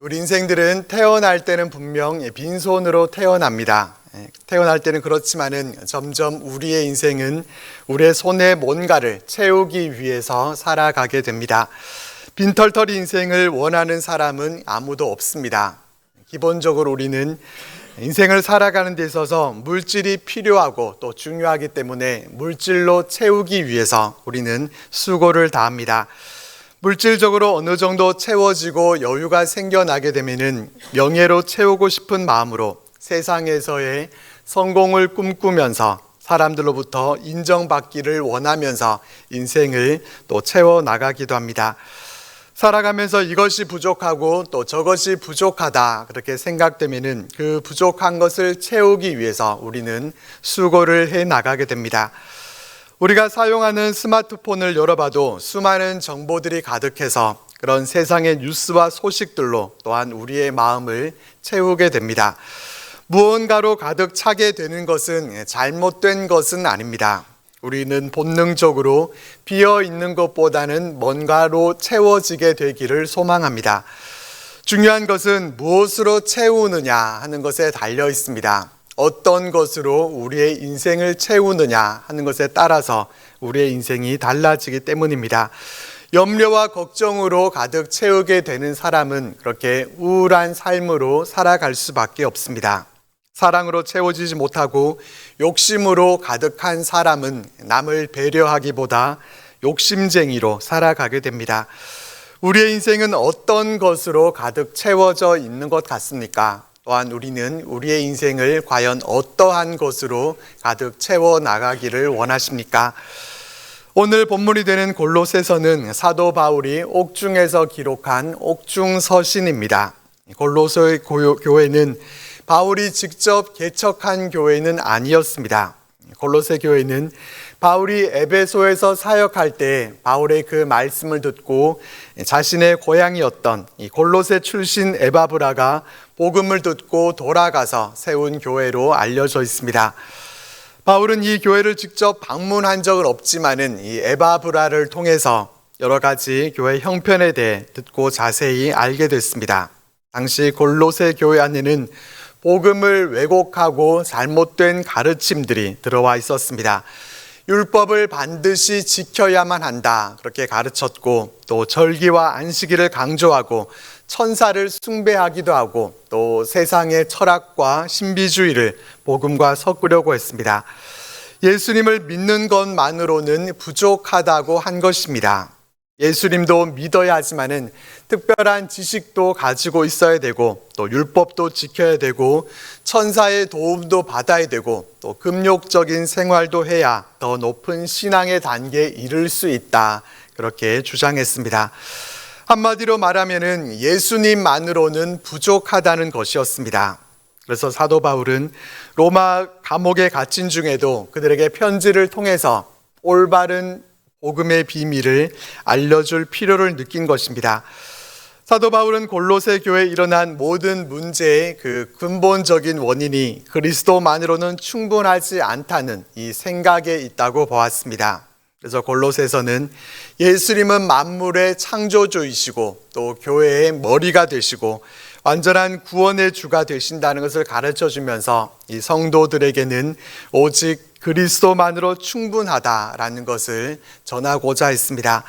우리 인생들은 태어날 때는 분명 빈손으로 태어납니다. 태어날 때는 그렇지만은 점점 우리의 인생은 우리의 손에 뭔가를 채우기 위해서 살아가게 됩니다. 빈털터리 인생을 원하는 사람은 아무도 없습니다. 기본적으로 우리는 인생을 살아가는 데 있어서 물질이 필요하고 또 중요하기 때문에 물질로 채우기 위해서 우리는 수고를 다합니다. 물질적으로 어느 정도 채워지고 여유가 생겨나게 되면은 명예로 채우고 싶은 마음으로 세상에서의 성공을 꿈꾸면서 사람들로부터 인정받기를 원하면서 인생을 또 채워나가기도 합니다. 살아가면서 이것이 부족하고 또 저것이 부족하다 그렇게 생각되면은 그 부족한 것을 채우기 위해서 우리는 수고를 해 나가게 됩니다. 우리가 사용하는 스마트폰을 열어봐도 수많은 정보들이 가득해서 그런 세상의 뉴스와 소식들로 또한 우리의 마음을 채우게 됩니다. 무언가로 가득 차게 되는 것은 잘못된 것은 아닙니다. 우리는 본능적으로 비어 있는 것보다는 뭔가로 채워지게 되기를 소망합니다. 중요한 것은 무엇으로 채우느냐 하는 것에 달려 있습니다. 어떤 것으로 우리의 인생을 채우느냐 하는 것에 따라서 우리의 인생이 달라지기 때문입니다. 염려와 걱정으로 가득 채우게 되는 사람은 그렇게 우울한 삶으로 살아갈 수밖에 없습니다. 사랑으로 채워지지 못하고 욕심으로 가득한 사람은 남을 배려하기보다 욕심쟁이로 살아가게 됩니다. 우리의 인생은 어떤 것으로 가득 채워져 있는 것 같습니까? 또한 우리는 우리의 인생을 과연 어떠한 것으로 가득 채워 나가기를 원하십니까? 오늘 본문이 되는 골로새서는 사도 바울이 옥중에서 기록한 옥중서신입니다. 골로새 교회는 바울이 직접 개척한 교회는 아니었습니다. 골로새 교회는 바울이 에베소에서 사역할 때 바울의 그 말씀을 듣고 자신의 고향이었던 이 골로새 출신 에바브라가 복음을 듣고 돌아가서 세운 교회로 알려져 있습니다. 바울은 이 교회를 직접 방문한 적은 없지만은 이 에바브라를 통해서 여러 가지 교회 형편에 대해 듣고 자세히 알게 됐습니다. 당시 골로새 교회 안에는 복음을 왜곡하고 잘못된 가르침들이 들어와 있었습니다. 율법을 반드시 지켜야만 한다 그렇게 가르쳤고 또 절기와 안식일을 강조하고 천사를 숭배하기도 하고 또 세상의 철학과 신비주의를 복음과 섞으려고 했습니다. 예수님을 믿는 것만으로는 부족하다고 한 것입니다. 예수님도 믿어야 하지만은 특별한 지식도 가지고 있어야 되고 또 율법도 지켜야 되고 천사의 도움도 받아야 되고 또 금욕적인 생활도 해야 더 높은 신앙의 단계에 이를 수 있다 그렇게 주장했습니다. 한마디로 말하면은 예수님만으로는 부족하다는 것이었습니다. 그래서 사도 바울은 로마 감옥에 갇힌 중에도 그들에게 편지를 통해서 올바른 복음의 비밀을 알려줄 필요를 느낀 것입니다. 사도 바울은 골로새 교회에 일어난 모든 문제의 그 근본적인 원인이 그리스도만으로는 충분하지 않다는 이 생각에 있다고 보았습니다. 그래서 골로새서는 예수님은 만물의 창조주이시고 또 교회의 머리가 되시고 완전한 구원의 주가 되신다는 것을 가르쳐 주면서 이 성도들에게는 오직 그리스도만으로 충분하다라는 것을 전하고자 했습니다.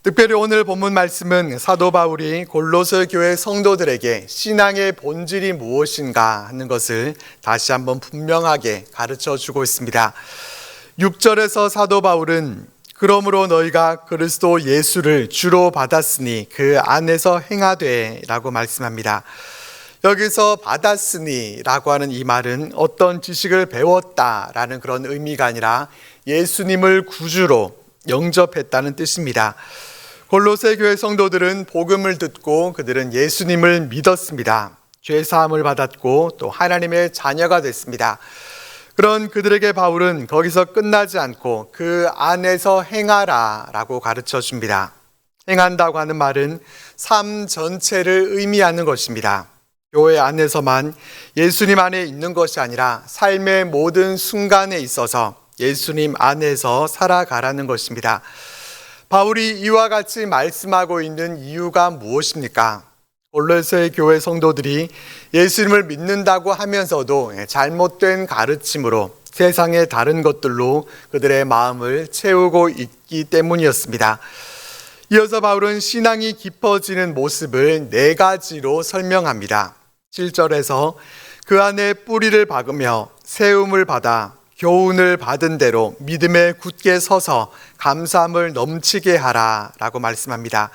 특별히 오늘 본문 말씀은 사도 바울이 골로새 교회 성도들에게 신앙의 본질이 무엇인가 하는 것을 다시 한번 분명하게 가르쳐 주고 있습니다. 6절에서 사도 바울은 그러므로 너희가 그리스도 예수를 주로 받았으니 그 안에서 행하되 라고 말씀합니다. 여기서 받았으니 라고 하는 이 말은 어떤 지식을 배웠다라는 그런 의미가 아니라 예수님을 구주로 영접했다는 뜻입니다. 골로새 교회 성도들은 복음을 듣고 그들은 예수님을 믿었습니다. 죄 사함을 받았고 또 하나님의 자녀가 됐습니다. 그런 그들에게 바울은 거기서 끝나지 않고 그 안에서 행하라 라고 가르쳐 줍니다. 행한다고 하는 말은 삶 전체를 의미하는 것입니다. 교회 안에서만 예수님 안에 있는 것이 아니라 삶의 모든 순간에 있어서 예수님 안에서 살아가라는 것입니다. 바울이 이와 같이 말씀하고 있는 이유가 무엇입니까? 골로새 교회 성도들이 예수님을 믿는다고 하면서도 잘못된 가르침으로 세상의 다른 것들로 그들의 마음을 채우고 있기 때문이었습니다. 이어서 바울은 신앙이 깊어지는 모습을 4가지로 설명합니다. 7절에서 그 안에 뿌리를 박으며 세움을 받아 교훈을 받은 대로 믿음에 굳게 서서 감사함을 넘치게 하라 라고 말씀합니다.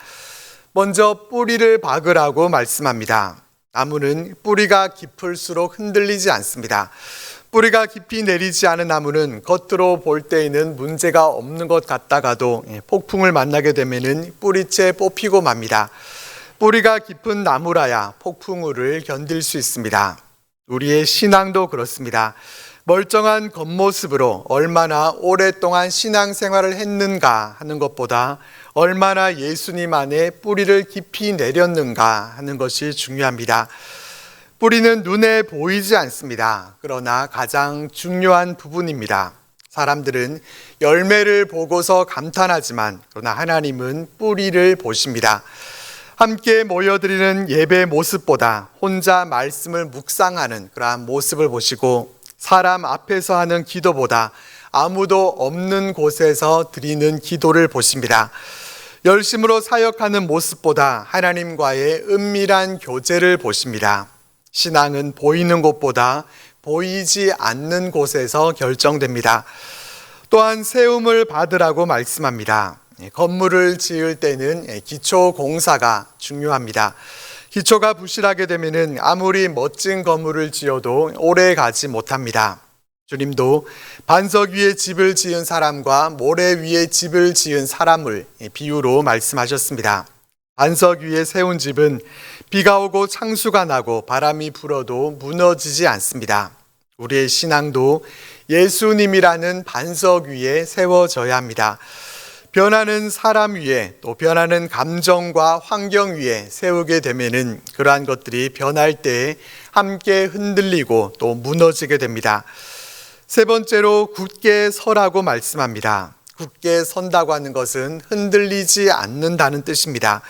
먼저 뿌리를 박으라고 말씀합니다. 나무는 뿌리가 깊을수록 흔들리지 않습니다. 뿌리가 깊이 내리지 않은 나무는 겉으로 볼 때에는 문제가 없는 것 같다가도 폭풍을 만나게 되면 뿌리채 뽑히고 맙니다. 뿌리가 깊은 나무라야 폭풍우를 견딜 수 있습니다. 우리의 신앙도 그렇습니다. 멀쩡한 겉모습으로 얼마나 오랫동안 신앙생활을 했는가 하는 것보다 얼마나 예수님 안에 뿌리를 깊이 내렸는가 하는 것이 중요합니다. 뿌리는 눈에 보이지 않습니다. 그러나 가장 중요한 부분입니다. 사람들은 열매를 보고서 감탄하지만 그러나 하나님은 뿌리를 보십니다. 함께 모여드리는 예배 모습보다 혼자 말씀을 묵상하는 그러한 모습을 보시고 사람 앞에서 하는 기도보다 아무도 없는 곳에서 드리는 기도를 보십니다. 열심으로 사역하는 모습보다 하나님과의 은밀한 교제를 보십니다. 신앙은 보이는 곳보다 보이지 않는 곳에서 결정됩니다. 또한 세움을 받으라고 말씀합니다. 건물을 지을 때는 기초 공사가 중요합니다. 기초가 부실하게 되면 아무리 멋진 건물을 지어도 오래 가지 못합니다. 주님도 반석 위에 집을 지은 사람과 모래 위에 집을 지은 사람을 비유로 말씀하셨습니다. 반석 위에 세운 집은 비가 오고 창수가 나고 바람이 불어도 무너지지 않습니다. 우리의 신앙도 예수님이라는 반석 위에 세워져야 합니다. 변하는 사람 위에 또 변하는 감정과 환경 위에 세우게 되면은 그러한 것들이 변할 때 함께 흔들리고 또 무너지게 됩니다. 세 번째로 굳게 서라고 말씀합니다. 굳게 선다고 하는 것은 흔들리지 않는다는 뜻입니다.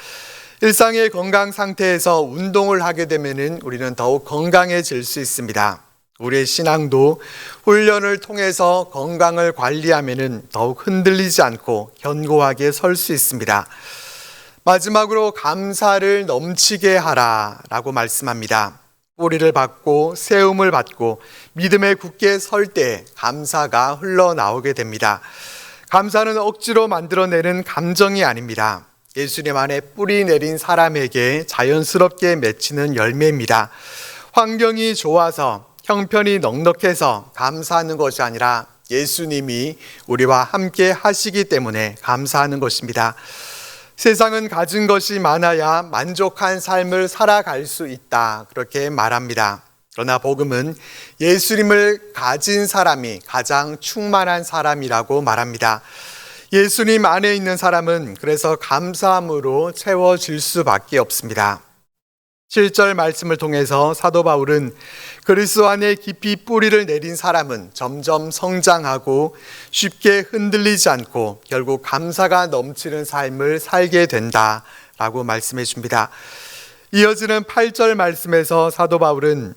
일상의 건강 상태에서 운동을 하게 되면은 우리는 더욱 건강해질 수 있습니다. 우리의 신앙도 훈련을 통해서 건강을 관리하면은 더욱 흔들리지 않고 견고하게 설 수 있습니다. 마지막으로 감사를 넘치게 하라라고 말씀합니다. 뿌리를 받고 세움을 받고 믿음에 굳게 설 때 감사가 흘러나오게 됩니다. 감사는 억지로 만들어내는 감정이 아닙니다. 예수님 안에 뿌리 내린 사람에게 자연스럽게 맺히는 열매입니다. 환경이 좋아서 형편이 넉넉해서 감사하는 것이 아니라 예수님이 우리와 함께 하시기 때문에 감사하는 것입니다. 세상은 가진 것이 많아야 만족한 삶을 살아갈 수 있다 그렇게 말합니다. 그러나 복음은 예수님을 가진 사람이 가장 충만한 사람이라고 말합니다. 예수님 안에 있는 사람은 그래서 감사함으로 채워질 수밖에 없습니다. 7절 말씀을 통해서 사도 바울은 그리스도 안에 깊이 뿌리를 내린 사람은 점점 성장하고 쉽게 흔들리지 않고 결국 감사가 넘치는 삶을 살게 된다라고 말씀해 줍니다. 이어지는 8절 말씀에서 사도 바울은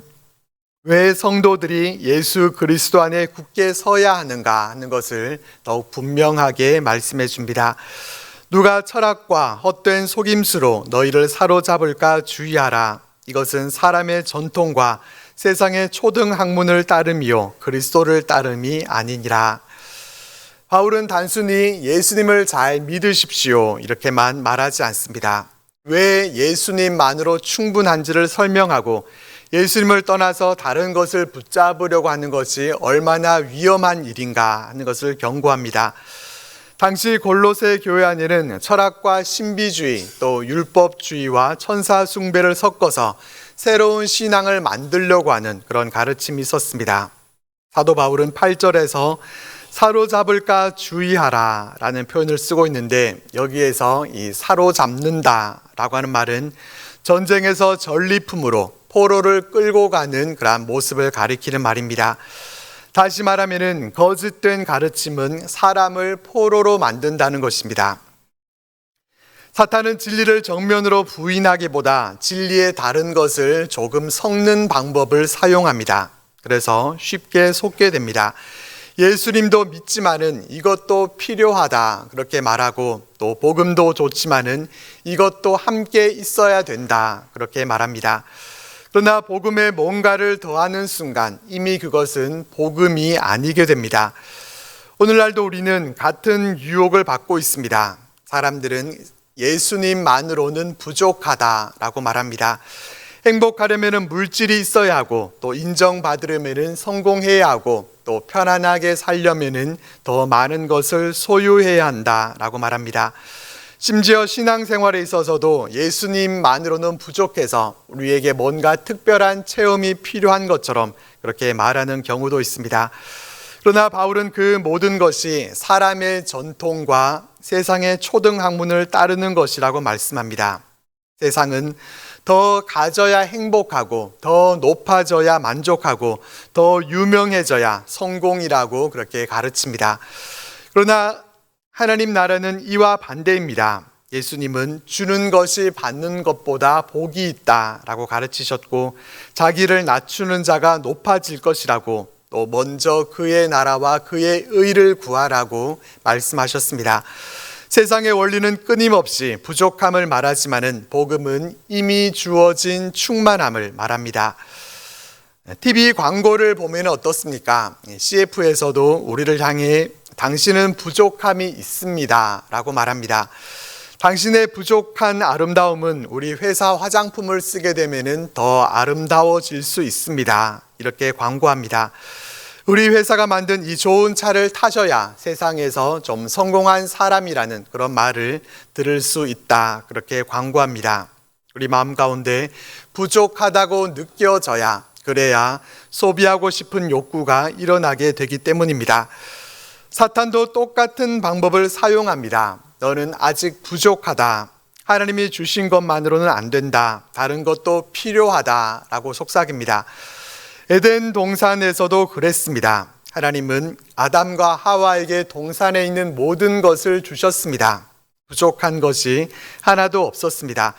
왜 성도들이 예수 그리스도 안에 굳게 서야 하는가 하는 것을 더욱 분명하게 말씀해 줍니다. 누가 철학과 헛된 속임수로 너희를 사로잡을까 주의하라. 이것은 사람의 전통과 세상의 초등 학문을 따름이요 그리스도를 따름이 아니니라. 바울은 단순히 예수님을 잘 믿으십시오 이렇게만 말하지 않습니다. 왜 예수님만으로 충분한지를 설명하고 예수님을 떠나서 다른 것을 붙잡으려고 하는 것이 얼마나 위험한 일인가 하는 것을 경고합니다. 당시 골로새 교회 안에는 철학과 신비주의 또 율법주의와 천사 숭배를 섞어서 새로운 신앙을 만들려고 하는 그런 가르침이 있었습니다. 사도 바울은 8절에서 사로잡을까 주의하라 라는 표현을 쓰고 있는데 여기에서 이 사로잡는다 라고 하는 말은 전쟁에서 전리품으로 포로를 끌고 가는 그러한 모습을 가리키는 말입니다. 다시 말하면은 거짓된 가르침은 사람을 포로로 만든다는 것입니다. 사탄은 진리를 정면으로 부인하기보다 진리의 다른 것을 조금 섞는 방법을 사용합니다. 그래서 쉽게 속게 됩니다. 예수님도 믿지만은 이것도 필요하다 그렇게 말하고, 또 복음도 좋지만은 이것도 함께 있어야 된다 그렇게 말합니다. 그러나 복음에 뭔가를 더하는 순간 이미 그것은 복음이 아니게 됩니다. 오늘날도 우리는 같은 유혹을 받고 있습니다. 사람들은 예수님만으로는 부족하다라고 말합니다. 행복하려면 물질이 있어야 하고, 또 인정받으려면 성공해야 하고, 또 편안하게 살려면 더 많은 것을 소유해야 한다라고 말합니다. 심지어 신앙생활에 있어서도 예수님만으로는 부족해서 우리에게 뭔가 특별한 체험이 필요한 것처럼 그렇게 말하는 경우도 있습니다. 그러나 바울은 그 모든 것이 사람의 전통과 세상의 초등학문을 따르는 것이라고 말씀합니다. 세상은 더 가져야 행복하고, 더 높아져야 만족하고, 더 유명해져야 성공이라고 그렇게 가르칩니다. 그러나 하나님 나라는 이와 반대입니다. 예수님은 주는 것이 받는 것보다 복이 있다라고 가르치셨고, 자기를 낮추는 자가 높아질 것이라고, 또 먼저 그의 나라와 그의 의를 구하라고 말씀하셨습니다. 세상의 원리는 끊임없이 부족함을 말하지만은 복음은 이미 주어진 충만함을 말합니다. TV 광고를 보면 어떻습니까? CF에서도 우리를 향해 당신은 부족함이 있습니다 라고 말합니다. 당신의 부족한 아름다움은 우리 회사 화장품을 쓰게 되면 더 아름다워질 수 있습니다. 이렇게 광고합니다. 우리 회사가 만든 이 좋은 차를 타셔야 세상에서 좀 성공한 사람이라는 그런 말을 들을 수 있다. 그렇게 광고합니다. 우리 마음 가운데 부족하다고 느껴져야, 그래야 소비하고 싶은 욕구가 일어나게 되기 때문입니다. 사탄도 똑같은 방법을 사용합니다. 너는 아직 부족하다. 하나님이 주신 것만으로는 안 된다. 다른 것도 필요하다라고 속삭입니다. 에덴 동산에서도 그랬습니다. 하나님은 아담과 하와에게 동산에 있는 모든 것을 주셨습니다. 부족한 것이 하나도 없었습니다.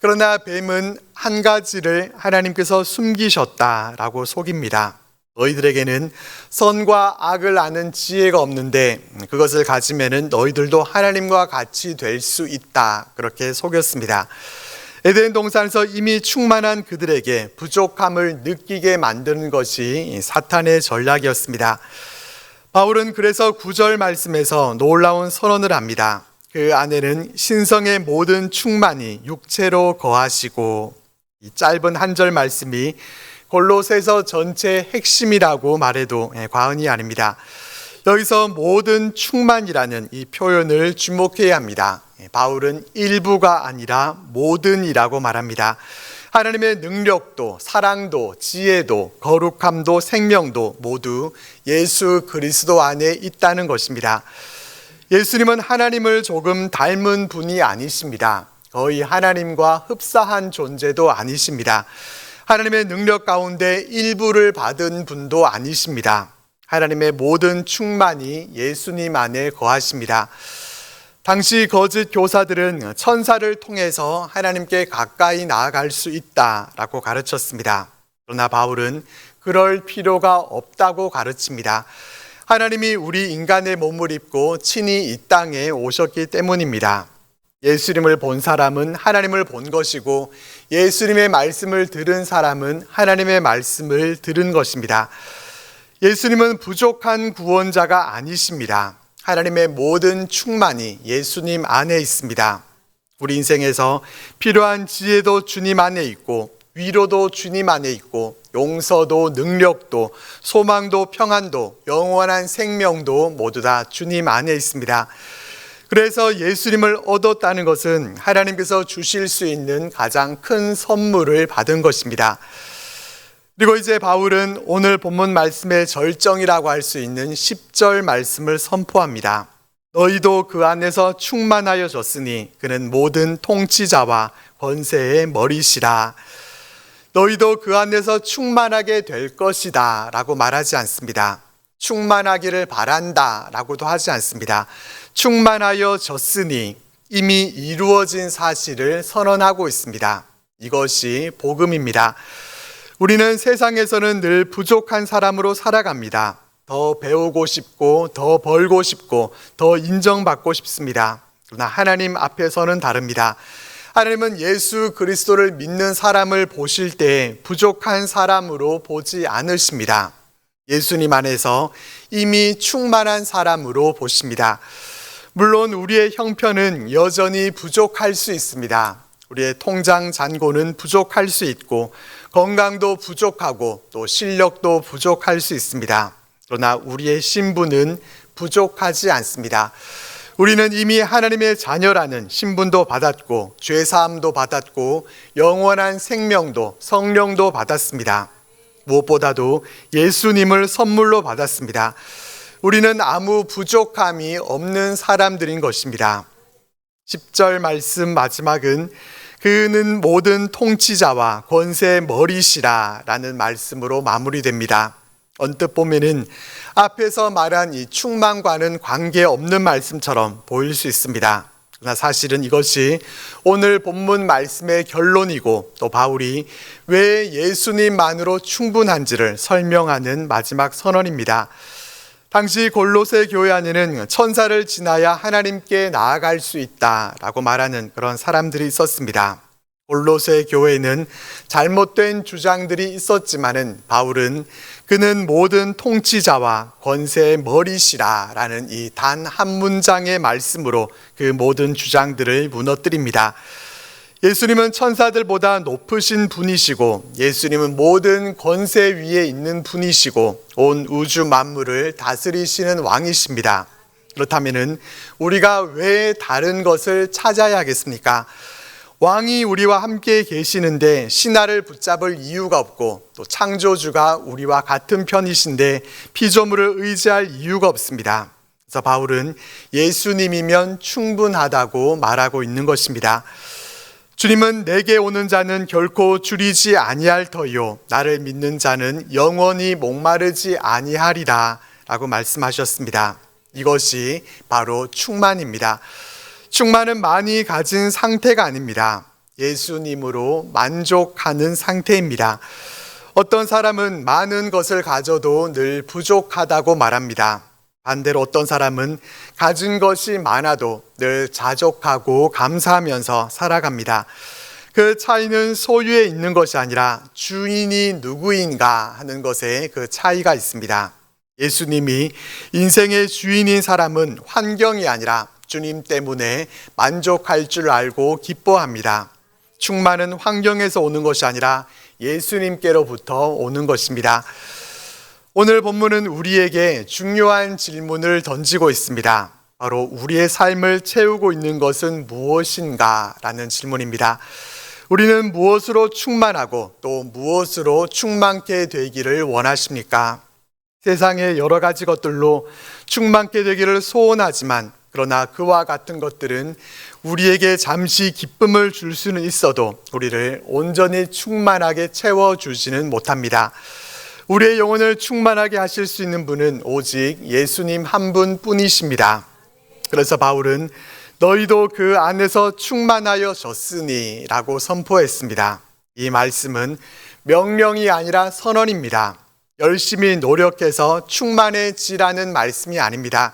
그러나 뱀은 한 가지를 하나님께서 숨기셨다라고 속입니다. 너희들에게는 선과 악을 아는 지혜가 없는데 그것을 가지면은 너희들도 하나님과 같이 될 수 있다. 그렇게 속였습니다. 에덴 동산에서 이미 충만한 그들에게 부족함을 느끼게 만드는 것이 사탄의 전략이었습니다. 바울은 그래서 9절 말씀에서 놀라운 선언을 합니다. 그 안에는 신성의 모든 충만이 육체로 거하시고, 이 짧은 한 절 말씀이 골로새서 전체의 핵심이라고 말해도 과언이 아닙니다. 여기서 모든 충만이라는 이 표현을 주목해야 합니다. 바울은 일부가 아니라 모든이라고 말합니다. 하나님의 능력도, 사랑도, 지혜도, 거룩함도, 생명도 모두 예수 그리스도 안에 있다는 것입니다. 예수님은 하나님을 조금 닮은 분이 아니십니다. 거의 하나님과 흡사한 존재도 아니십니다. 하나님의 능력 가운데 일부를 받은 분도 아니십니다. 하나님의 모든 충만이 예수님 안에 거하십니다. 당시 거짓 교사들은 천사를 통해서 하나님께 가까이 나아갈 수 있다라고 가르쳤습니다. 그러나 바울은 그럴 필요가 없다고 가르칩니다. 하나님이 우리 인간의 몸을 입고 친히 이 땅에 오셨기 때문입니다. 예수님을 본 사람은 하나님을 본 것이고, 예수님의 말씀을 들은 사람은 하나님의 말씀을 들은 것입니다. 예수님은 부족한 구원자가 아니십니다. 하나님의 모든 충만이 예수님 안에 있습니다. 우리 인생에서 필요한 지혜도 주님 안에 있고, 위로도 주님 안에 있고, 용서도 능력도 소망도 평안도 영원한 생명도 모두 다 주님 안에 있습니다. 그래서 예수님을 얻었다는 것은 하나님께서 주실 수 있는 가장 큰 선물을 받은 것입니다. 그리고 이제 바울은 오늘 본문 말씀의 절정이라고 할 수 있는 10절 말씀을 선포합니다. 너희도 그 안에서 충만하여졌으니 그는 모든 통치자와 권세의 머리시라. 너희도 그 안에서 충만하게 될 것이다 라고 말하지 않습니다. 충만하기를 바란다 라고도 하지 않습니다. 충만하여졌으니, 이미 이루어진 사실을 선언하고 있습니다. 이것이 복음입니다. 우리는 세상에서는 늘 부족한 사람으로 살아갑니다. 더 배우고 싶고, 더 벌고 싶고, 더 인정받고 싶습니다. 그러나 하나님 앞에서는 다릅니다. 하나님은 예수 그리스도를 믿는 사람을 보실 때 부족한 사람으로 보지 않으십니다. 예수님 안에서 이미 충만한 사람으로 보십니다. 물론 우리의 형편은 여전히 부족할 수 있습니다. 우리의 통장 잔고는 부족할 수 있고 건강도 부족하고 또 실력도 부족할 수 있습니다. 그러나 우리의 신분은 부족하지 않습니다. 우리는 이미 하나님의 자녀라는 신분도 받았고 죄사함도 받았고 영원한 생명도 성령도 받았습니다. 무엇보다도 예수님을 선물로 받았습니다. 우리는 아무 부족함이 없는 사람들인 것입니다. 10절 말씀 마지막은 그는 모든 통치자와 권세의 머리시라 라는 말씀으로 마무리됩니다. 언뜻 보면은 앞에서 말한 이 충만과는 관계없는 말씀처럼 보일 수 있습니다. 그러나 사실은 이것이 오늘 본문 말씀의 결론이고 또 바울이 왜 예수님만으로 충분한지를 설명하는 마지막 선언입니다. 당시 골로새 교회 안에는 천사를 지나야 하나님께 나아갈 수 있다라고 말하는 그런 사람들이 있었습니다. 골로새 교회에는 잘못된 주장들이 있었지만은 바울은 그는 모든 통치자와 권세의 머리시라 라는 이 단 한 문장의 말씀으로 그 모든 주장들을 무너뜨립니다. 예수님은 천사들보다 높으신 분이시고 예수님은 모든 권세 위에 있는 분이시고 온 우주 만물을 다스리시는 왕이십니다. 그렇다면 우리가 왜 다른 것을 찾아야겠습니까? 왕이 우리와 함께 계시는데 신하를 붙잡을 이유가 없고 또 창조주가 우리와 같은 편이신데 피조물을 의지할 이유가 없습니다. 그래서 바울은 예수님이면 충분하다고 말하고 있는 것입니다. 주님은 내게 오는 자는 결코 줄이지 아니할 터요 나를 믿는 자는 영원히 목마르지 아니하리라 라고 말씀하셨습니다. 이것이 바로 충만입니다. 충만은 많이 가진 상태가 아닙니다. 예수님으로 만족하는 상태입니다. 어떤 사람은 많은 것을 가져도 늘 부족하다고 말합니다. 반대로 어떤 사람은 가진 것이 많아도 늘 자족하고 감사하면서 살아갑니다. 그 차이는 소유에 있는 것이 아니라 주인이 누구인가 하는 것에 그 차이가 있습니다. 예수님이 인생의 주인인 사람은 환경이 아니라 주님 때문에 만족할 줄 알고 기뻐합니다. 충만은 환경에서 오는 것이 아니라 예수님께로부터 오는 것입니다. 오늘 본문은 우리에게 중요한 질문을 던지고 있습니다. 바로 우리의 삶을 채우고 있는 것은 무엇인가 라는 질문입니다. 우리는 무엇으로 충만하고 또 무엇으로 충만케 되기를 원하십니까? 세상의 여러 가지 것들로 충만케 되기를 소원하지만 그러나 그와 같은 것들은 우리에게 잠시 기쁨을 줄 수는 있어도 우리를 온전히 충만하게 채워주지는 못합니다. 우리의 영혼을 충만하게 하실 수 있는 분은 오직 예수님 한 분뿐이십니다. 그래서 바울은 너희도 그 안에서 충만하여 졌으니 라고 선포했습니다. 이 말씀은 명령이 아니라 선언입니다. 열심히 노력해서 충만해지라는 말씀이 아닙니다.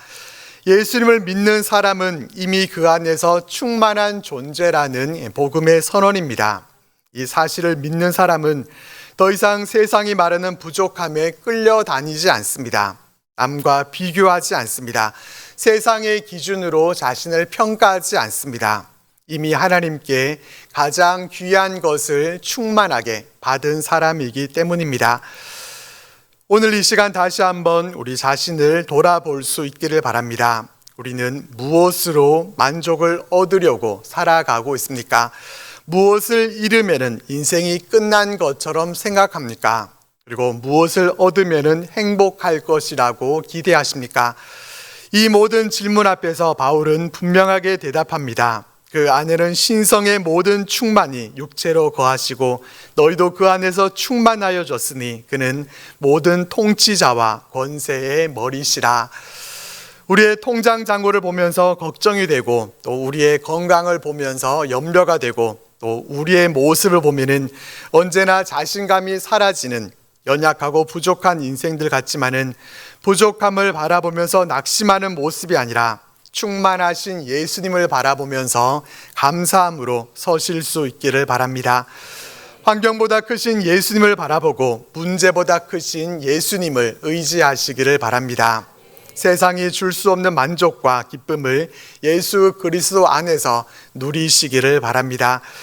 예수님을 믿는 사람은 이미 그 안에서 충만한 존재라는 복음의 선언입니다. 이 사실을 믿는 사람은 더 이상 세상이 말하는 부족함에 끌려다니지 않습니다. 남과 비교하지 않습니다. 세상의 기준으로 자신을 평가하지 않습니다. 이미 하나님께 가장 귀한 것을 충만하게 받은 사람이기 때문입니다. 오늘 이 시간 다시 한번 우리 자신을 돌아볼 수 있기를 바랍니다. 우리는 무엇으로 만족을 얻으려고 살아가고 있습니까? 무엇을 잃으면 인생이 끝난 것처럼 생각합니까? 그리고 무엇을 얻으면 행복할 것이라고 기대하십니까? 이 모든 질문 앞에서 바울은 분명하게 대답합니다. 그 안에는 신성의 모든 충만이 육체로 거하시고 너희도 그 안에서 충만하여 졌으니 그는 모든 통치자와 권세의 머리시라. 우리의 통장 잔고를 보면서 걱정이 되고 또 우리의 건강을 보면서 염려가 되고 또 우리의 모습을 보면은 언제나 자신감이 사라지는 연약하고 부족한 인생들 같지만은 부족함을 바라보면서 낙심하는 모습이 아니라 충만하신 예수님을 바라보면서 감사함으로 서실 수 있기를 바랍니다. 환경보다 크신 예수님을 바라보고 문제보다 크신 예수님을 의지하시기를 바랍니다. 세상이 줄 수 없는 만족과 기쁨을 예수 그리스도 안에서 누리시기를 바랍니다.